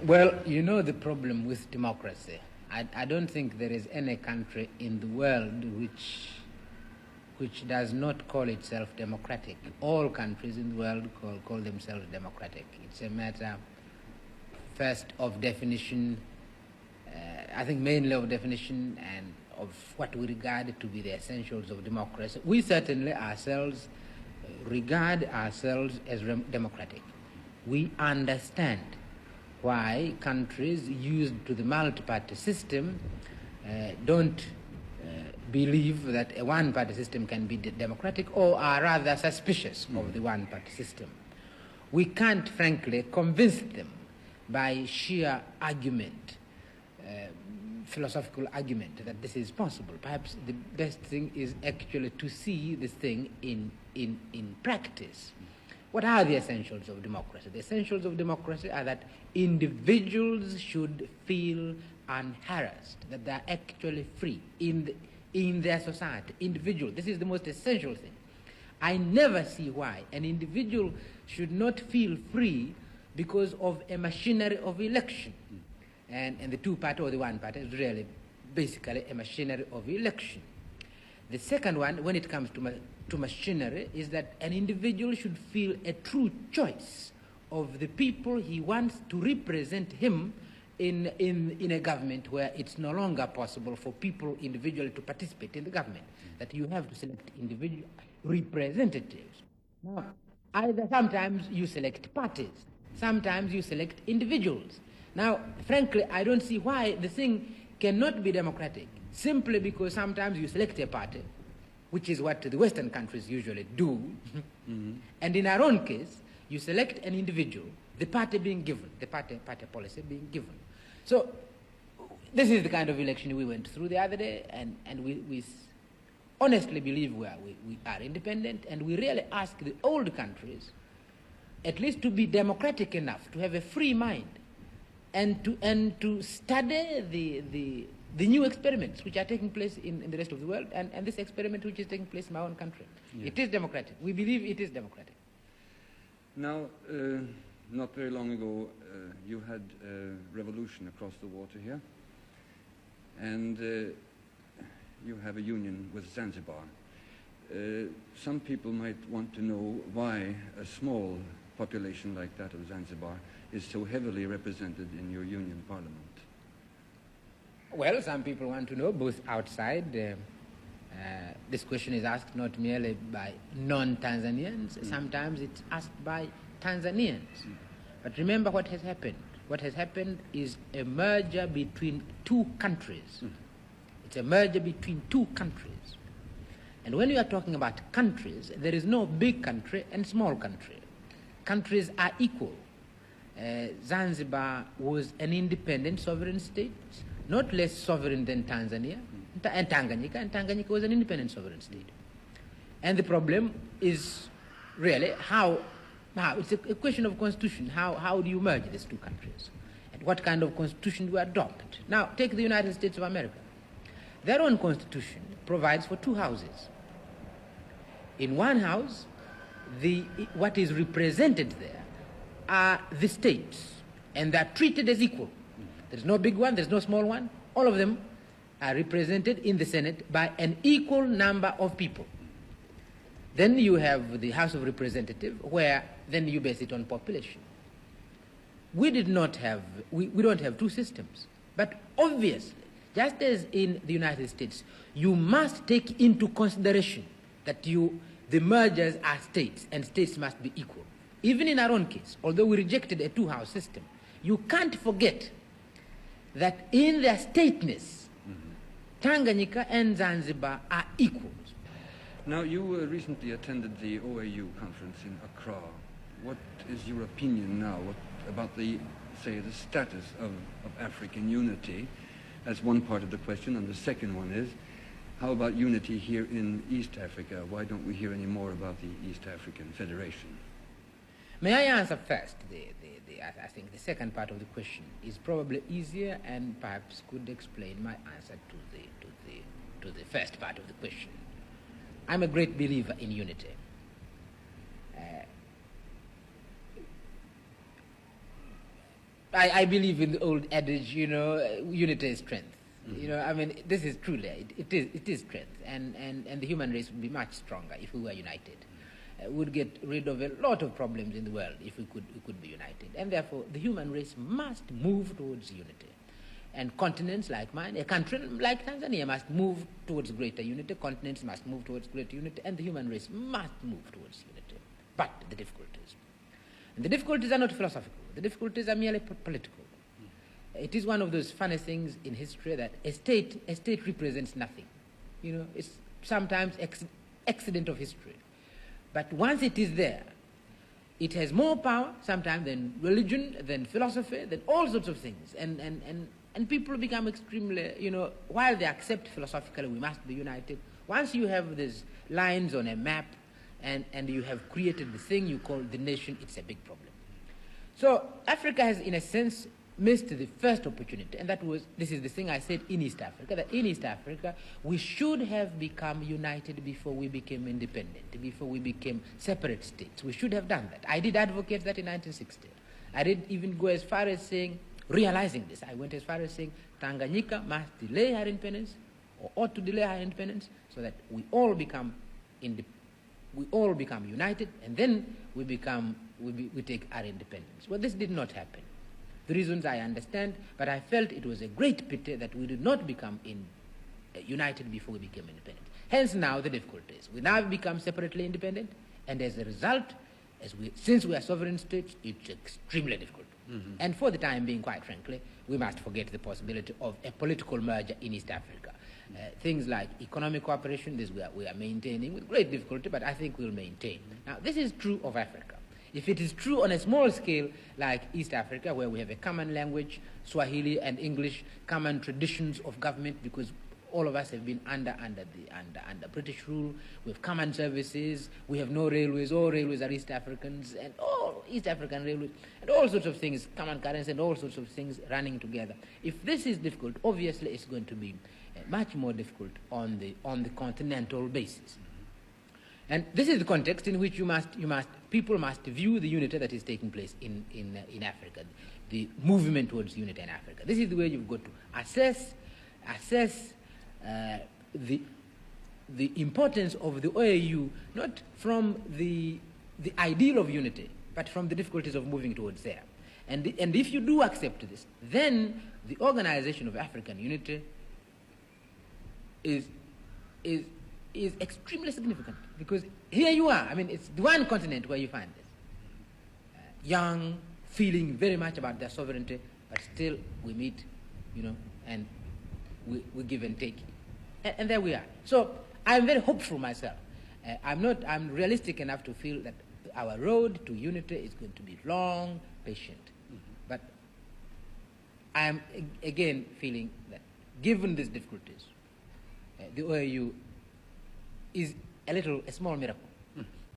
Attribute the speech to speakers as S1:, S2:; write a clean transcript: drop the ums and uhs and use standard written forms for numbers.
S1: Well, you know the problem with democracy. I don't think there is any country in the world which does not call itself democratic. All countries in the world call themselves democratic. It's a matter, first, of definition, I think mainly of definition and of what we regard to be the essentials of democracy. We certainly ourselves regard ourselves as democratic. We understand why countries used to the multi-party system don't believe that a one-party system can be democratic, or are rather suspicious of the one-party system. We can't, frankly, convince them by sheer argument, philosophical argument, that this is possible. Perhaps the best thing is actually to see this thing in practice. What are the essentials of democracy? The essentials of democracy are that individuals should feel unharassed, that they are actually free in their society. Individual, this is the most essential thing. I never see why an individual should not feel free because of a machinery of election. And the two-party or the one-party is really basically a machinery of election. The second one, when it comes to machinery, is that an individual should feel a true choice of the people he wants to represent him in a government where it's no longer possible for people individually to participate in the government, that you have to select individual representatives. Now, either sometimes you select parties, sometimes you select individuals. Now, frankly, I don't see why the thing cannot be democratic, simply because sometimes you select a party, which is what the Western countries usually do, and in our own case, you select an individual, the party being given, the party policy being given. So, this is the kind of election we went through the other day, and we honestly believe we are independent, and we really ask the old countries at least to be democratic enough, to have a free mind, and to study the new experiments which are taking place in the rest of the world, and this experiment which is taking place in my own country. Yes. It is democratic. We believe it is democratic.
S2: Now, not very long ago, you had a revolution across the water here, and you have a union with Zanzibar. Some people might want to know why a small population like that of Zanzibar is so heavily represented in your union parliament.
S1: Well, some people want to know, both outside. This question is asked not merely by non-Tanzanians, sometimes it's asked by Tanzanians. But remember what has happened. What has happened is a merger between two countries. It's a merger between two countries. And when you are talking about countries, there is no big country and small country. Countries are equal. Zanzibar was an independent sovereign state, not less sovereign than Tanzania, and Tanganyika was an independent sovereign state. And the problem is really how it's a question of constitution. How do you merge these two countries? And what kind of constitution do you adopt? Now, take the United States of America. Their own constitution provides for two houses. In one house, what is represented there are the states, and they're treated as equal. There's no big one, there's no small one. All of them are represented in the Senate by an equal number of people. Then you have the House of Representatives, where then you base it on population. We don't have two systems. But obviously, just as in the United States, you must take into consideration that the mergers are states, and states must be equal. Even in our own case, although we rejected a two-house system, you can't forget that in their stateness, Tanganyika and Zanzibar are equals.
S2: Now, you recently attended the OAU conference in Accra. What is your opinion now about the status of African unity? That's one part of the question, and the second one is, how about unity here in East Africa? Why don't we hear any more about the East African Federation?
S1: May I answer first? I think the second part of the question is probably easier and perhaps could explain my answer to the first part of the question. I'm a great believer in unity. I believe in the old adage, unity is strength. I mean, this is truly, it is strength. And the human race would be much stronger if we were united. Would get rid of a lot of problems in the world if we could be united. And therefore, the human race must move towards unity. And continents like mine, a country like Tanzania must move towards greater unity, continents must move towards greater unity, and the human race must move towards unity. But the difficulties. And the difficulties are not philosophical. The difficulties are merely political. It is one of those funny things in history that a state represents nothing. It's sometimes accident of history. But once it is there, it has more power sometimes than religion, than philosophy, than all sorts of things. And people become extremely, while they accept philosophically we must be united, once you have these lines on a map and you have created the thing you call the nation, it's a big problem. So Africa has, in a sense, missed the first opportunity, and this is the thing I said in East Africa, that in East Africa we should have become united before we became independent, before we became separate states. We should have done that. I did advocate that in 1960. I did even go as far as saying, realizing this, I went as far as saying Tanganyika must delay her independence, or ought to delay her independence, so that we all become united, and then we take our independence. Well, this did not happen. The reasons I understand, but I felt it was a great pity that we did not become united before we became independent. Hence now the difficulties. We now become separately independent, and as a result, since we are sovereign states, it's extremely difficult. Mm-hmm. And for the time being, quite frankly, we must forget the possibility of a political merger in East Africa. Things like economic cooperation, this we are maintaining with great difficulty, but I think we'll maintain. Now, this is true of Africa. If it is true on a small scale like East Africa, where we have a common language, Swahili and English, common traditions of government, because all of us have been under British rule, we have common services, we have no railways, all railways are East Africans, and all East African railways, and all sorts of things, common currency and all sorts of things running together. If this is difficult, obviously it's going to be much more difficult on the continental basis. And this is the context in which people must view the unity that is taking place in Africa, the movement towards unity in Africa. This is the way you've got to assess the importance of the OAU, not from the ideal of unity, but from the difficulties of moving towards there. And if you do accept this, then the organization of African unity is extremely significant, because here you are. I mean, it's the one continent where you find this. Young, feeling very much about their sovereignty, but still we meet, and we give and take. And there we are. So I'm very hopeful myself. I'm realistic enough to feel that our road to unity is going to be long, patient. Mm-hmm. But I am again feeling that given these difficulties, the OAU is a small miracle.